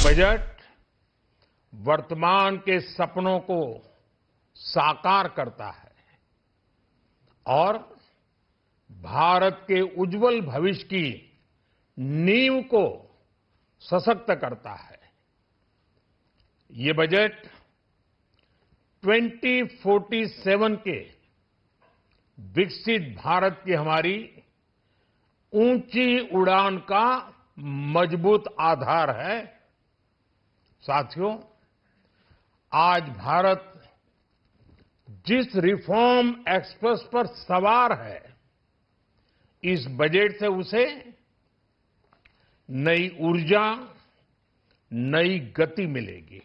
Budget वर्तमान के सपनों को साकार करता है और भारत के उज्जवल भविष्य की नींव को सशक्त करता है। ये बजट 2047 के विकसित भारत की हमारी ऊंची उड़ान का मजबूत आधार है। साथियों, आज भारत जिस रिफॉर्म एक्सप्रेस पर सवार है, इस बजट से उसे नई ऊर्जा, नई गति मिलेगी।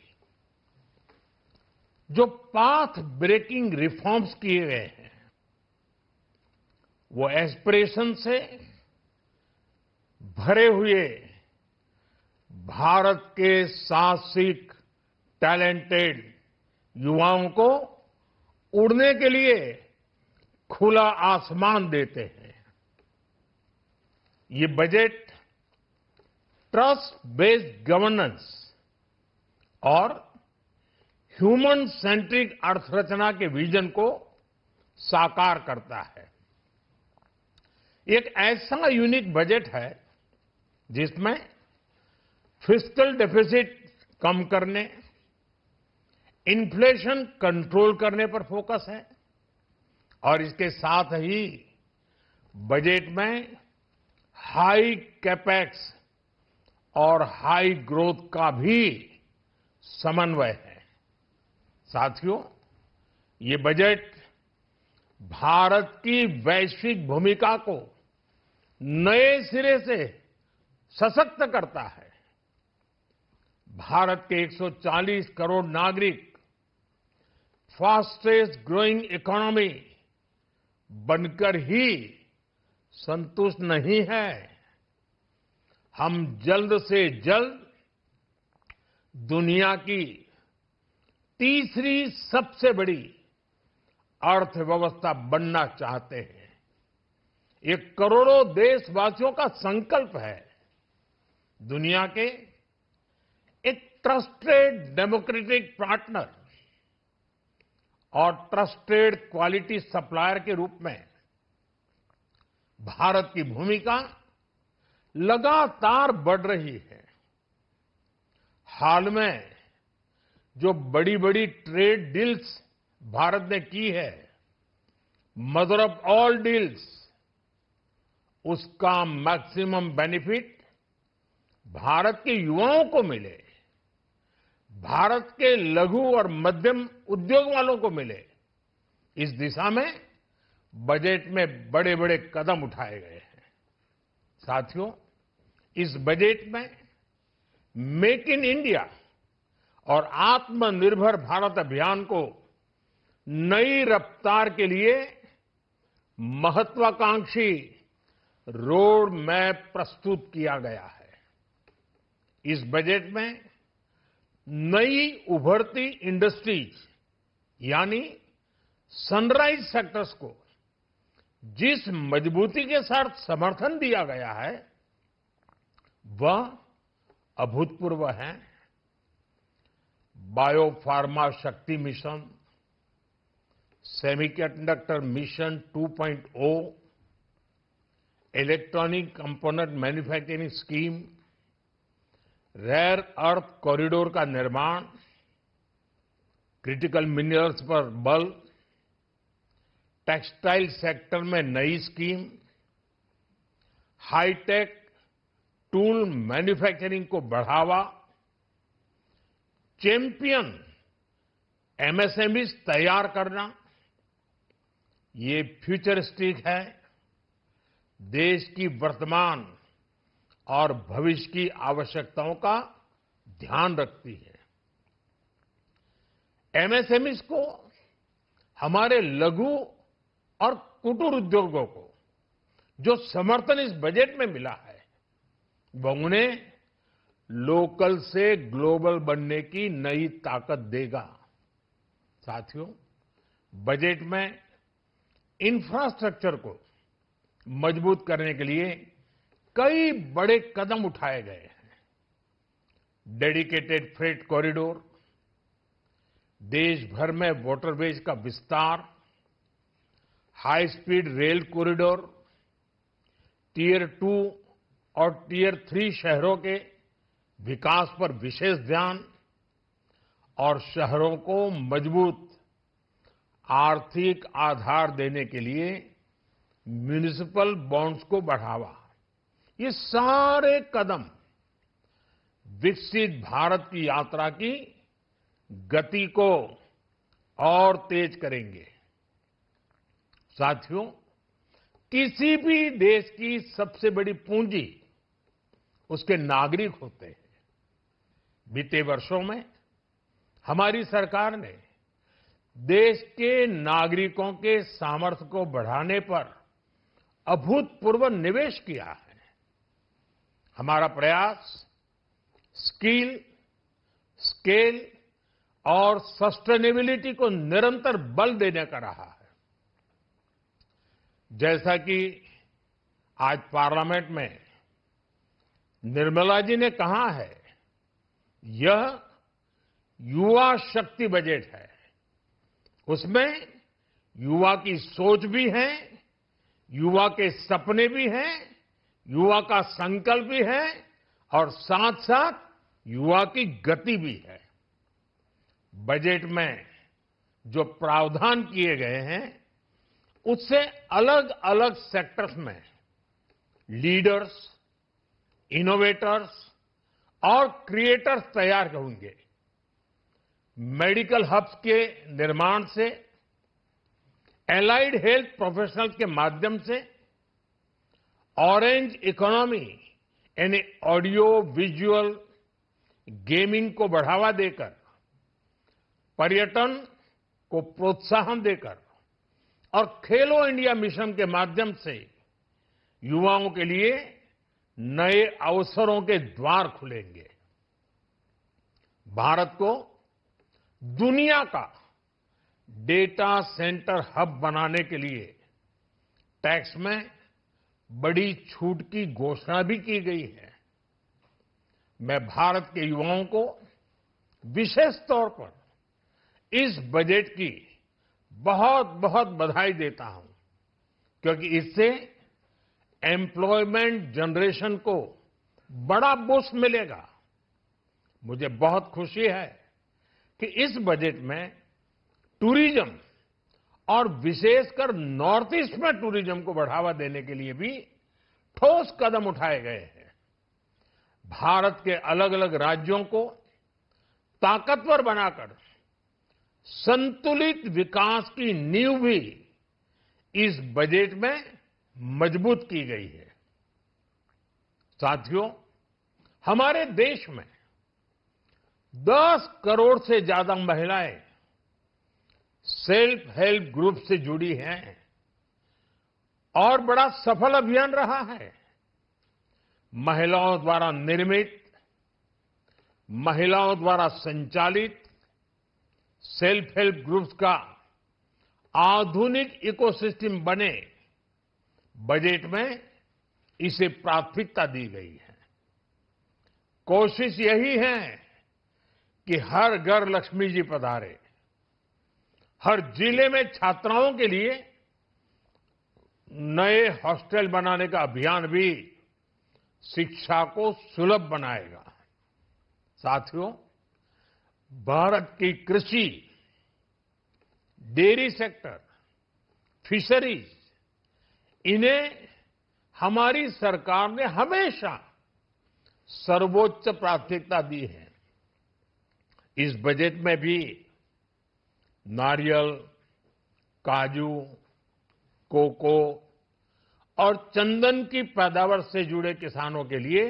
जो पाथ ब्रेकिंग रिफॉर्म्स किए गए हैं, वो एस्पिरेशन से भरे हुए भारत के साहसिक, टैलेंटेड युवाओं को उड़ने के लिए खुला आसमान देते हैं। ये बजट ट्रस्ट बेस्ड गवर्नेंस और ह्यूमन सेंट्रिक अर्थरचना के विजन को साकार करता है। एक ऐसा यूनिक बजट है जिसमें फिस्कल डेफिसिट कम करने, इन्फ्लेशन कंट्रोल करने पर फोकस है और इसके साथ ही बजट में हाई कैपेक्स और हाई ग्रोथ का भी समन्वय है। साथियों, ये बजट भारत की वैश्विक भूमिका को नए सिरे से सशक्त करता है। भारत के 140 करोड़ नागरिक फास्टेस्ट ग्रोइंग इकोनॉमी बनकर ही संतुष्ट नहीं है। हम जल्द से जल्द दुनिया की तीसरी सबसे बड़ी अर्थव्यवस्था बनना चाहते हैं। ये करोड़ों देशवासियों का संकल्प है। दुनिया के एक ट्रस्टेड डेमोक्रेटिक पार्टनर और ट्रस्टेड क्वालिटी सप्लायर के रूप में भारत की भूमिका लगातार बढ़ रही है। हाल में जो बड़ी बड़ी ट्रेड डील्स भारत ने की है, मदर ऑफ ऑल डील्स, उसका मैक्सिमम बेनिफिट भारत के युवाओं को मिले, भारत के लघु और मध्यम उद्योग वालों को मिले, इस दिशा में बजट में बड़े बड़े कदम उठाए गए हैं। साथियों, इस बजट में मेक इन इंडिया और आत्मनिर्भर भारत अभियान को नई रफ्तार के लिए महत्वाकांक्षी रोड मैप प्रस्तुत किया गया है। इस बजट में नई उभरती इंडस्ट्रीज यानी सनराइज सेक्टर्स को जिस मजबूती के साथ समर्थन दिया गया है, वह अभूतपूर्व है। Bio pharma Shakti mission, semiconductor mission 2.0, electronic component manufacturing scheme, rare earth corridor का निर्माण, क्रिटिकल मिनरल्स पर बल, टेक्सटाइल सेक्टर में नई स्कीम, हाईटेक टूल मैन्युफैक्चरिंग को बढ़ावा, चैंपियन एमएसएमईज तैयार करना, ये फ्यूचरिस्टिक है, देश की वर्तमान और भविष्य की आवश्यकताओं का ध्यान रखती है। एमएसएमईज को, हमारे लघु और कुटीर उद्योगों को जो समर्थन इस बजट में मिला है, वह उन्हें लोकल से ग्लोबल बनने की नई ताकत देगा। साथियों, बजट में इंफ्रास्ट्रक्चर को मजबूत करने के लिए कई बड़े कदम उठाए गए हैं। डेडिकेटेड फ्रेट कॉरिडोर, देश भर में वाटरवेज का विस्तार, high speed rail corridor, tier 2 और टियर 3 शहरों के विकास पर विशेष ध्यान और शहरों को मजबूत आर्थिक आधार देने के लिए म्युनिसिपल बॉन्ड्स को बढ़ावा, ये सारे कदम विकसित भारत की यात्रा की गति को और तेज करेंगे। साथियों, किसी भी देश की सबसे बड़ी पूंजी उसके नागरिक होते हैं। बीते वर्षों में हमारी सरकार ने देश के नागरिकों के सामर्थ्य को बढ़ाने पर अभूतपूर्व निवेश किया है। हमारा प्रयास स्किल, स्केल और सस्टेनेबिलिटी को निरंतर बल देने का रहा है। जैसा कि आज पार्लियामेंट में निर्मला जी ने कहा है, यह युवा शक्ति बजट है। उसमें युवा की सोच भी है, युवा के सपने भी हैं, युवा का संकल्प भी है और साथ साथ युवा की गति भी है। बजट में जो प्रावधान किए गए हैं, उससे अलग अलग सेक्टर्स में लीडर्स, इनोवेटर्स और क्रिएटर्स तैयार होंगे। मेडिकल हब्स के निर्माण से, एलाइड हेल्थ प्रोफेशनल्स के माध्यम से, ऑरेंज इकोनॉमी यानी ऑडियो विजुअल गेमिंग को बढ़ावा देकर, पर्यटन को प्रोत्साहन देकर और खेलो इंडिया मिशन के माध्यम से युवाओं के लिए नए अवसरों के द्वार खुलेंगे। भारत को दुनिया का डेटा सेंटर हब बनाने के लिए टैक्स में बड़ी छूट की घोषणा भी की गई है। मैं भारत के युवाओं को विशेष तौर पर इस बजट की बहुत बहुत बधाई देता हूं, क्योंकि इससे एम्प्लॉयमेंट जनरेशन को बड़ा बूस्ट मिलेगा। मुझे बहुत खुशी है कि इस बजट में टूरिज्म और विशेषकर नॉर्थ ईस्ट में टूरिज्म को बढ़ावा देने के लिए भी ठोस कदम उठाए गए हैं। भारत के अलग अलग राज्यों को ताकतवर बनाकर संतुलित विकास की नींव भी इस बजट में मजबूत की गई है। साथियों, हमारे देश में 10 करोड़ से ज्यादा महिलाएं सेल्फ हेल्प ग्रुप से जुड़ी हैं और बड़ा सफल अभियान रहा है। महिलाओं द्वारा निर्मित, महिलाओं द्वारा संचालित सेल्फ हेल्प ग्रुप्स का आधुनिक इकोसिस्टम बने, बजट में इसे प्राथमिकता दी गई है। कोशिश यही है कि हर घर लक्ष्मी जी पधारे। हर जिले में छात्राओं के लिए नए हॉस्टल बनाने का अभियान भी शिक्षा को सुलभ बनाएगा। साथियों, भारत की कृषि, डेयरी सेक्टर, फिशरीज, इन्हें हमारी सरकार ने हमेशा सर्वोच्च प्राथमिकता दी है। इस बजट में भी नारियल, काजू, कोको और चंदन की पैदावार से जुड़े किसानों के लिए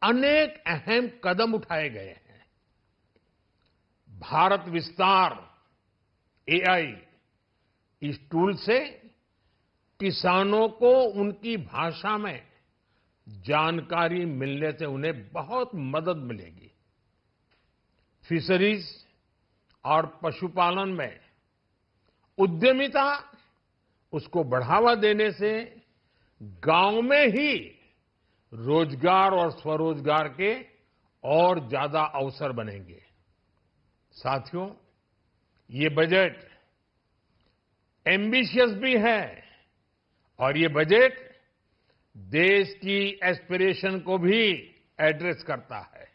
अनेक अहम कदम उठाए गए हैं। भारत विस्तार एआई, इस टूल से किसानों को उनकी भाषा में जानकारी मिलने से उन्हें बहुत मदद मिलेगी। फिशरीज और पशुपालन में उद्यमिता, उसको बढ़ावा देने से गांव में ही रोजगार और स्वरोजगार के और ज्यादा अवसर बनेंगे। साथियों, ये बजट एम्बिशियस भी है और ये बजट देश की एस्पिरेशन को भी एड्रेस करता है।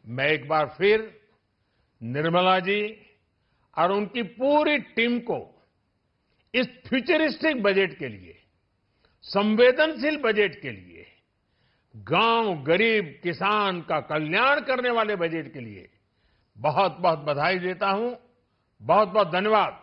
मैं एक बार फिर निर्मला जी और उनकी पूरी टीम को इस फ्यूचरिस्टिक बजट के लिए, संवेदनशील बजट के लिए, गांव, गरीब, किसान का कल्याण करने वाले बजट के लिए बहुत बहुत बधाई देता हूं। बहुत बहुत धन्यवाद।